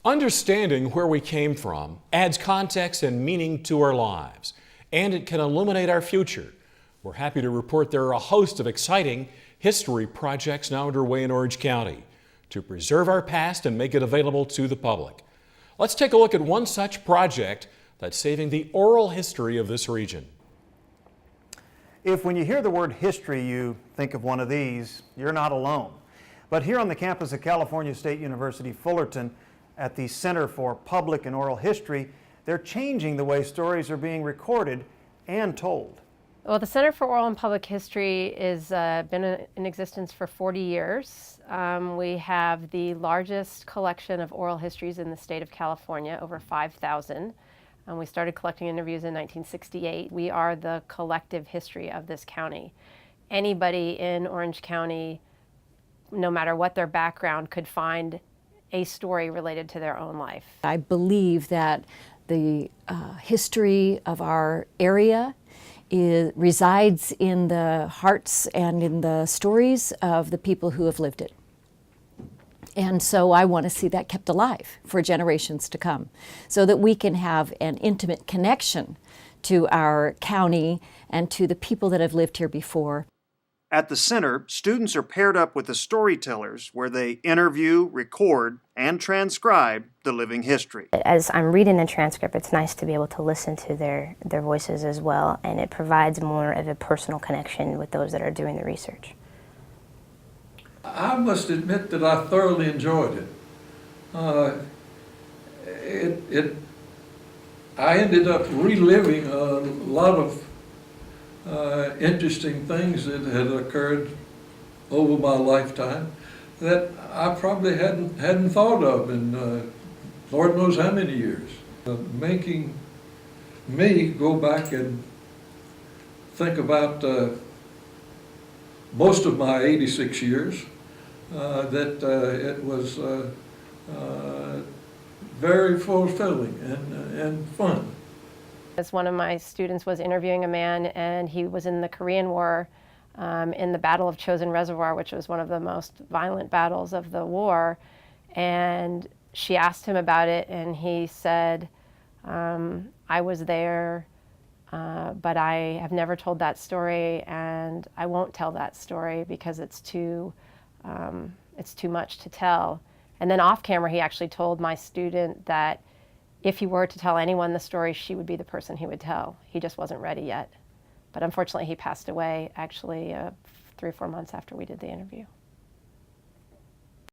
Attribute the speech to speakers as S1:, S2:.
S1: Understanding where we came from adds context and meaning to our lives, and it can illuminate our future. We're happy to report there are a host of exciting history projects now underway in Orange County to preserve our past and make it available to the public. Let's take a look at one such project that's saving the oral history of this region.
S2: If when you hear the word history, you think of one of these, you're not alone. But here on the campus of California State University, Fullerton, at the Center for Public and Oral History, they're changing the way stories are being recorded and told.
S3: Well, the Center for Oral and Public History has been in existence for 40 years. We have the largest collection of oral histories in the state of California, over 5,000. We started collecting interviews in 1968. We are the collective history of this county. Anybody in Orange County, no matter what their background, could find a story related to their own life.
S4: I believe that the history of our area resides in the hearts and in the stories of the people who have lived it. And so I want to see that kept alive for generations to come, so that we can have an intimate connection to our county and to the people that have lived here before.
S2: At the center, students are paired up with the storytellers where they interview, record, and transcribe the living history.
S5: As I'm reading the transcript, it's nice to be able to listen to their voices as well, and it provides more of a personal connection with those that are doing the research.
S6: I must admit that I thoroughly enjoyed it. I ended up reliving a lot of interesting things that had occurred over my lifetime that I probably hadn't thought of in Lord knows how many years. Making me go back and think about most of my 86 years, that it was very fulfilling and fun.
S3: As one of my students was interviewing a man, and he was in the Korean War, in the Battle of Chosin Reservoir, which was one of the most violent battles of the war, and she asked him about it, and he said, I was there, but I have never told that story, and I won't tell that story because it's too much to tell. And then off camera, he actually told my student that if he were to tell anyone the story, she would be the person he would tell. He just wasn't ready yet. But unfortunately, he passed away actually 3 or 4 months after we did the interview.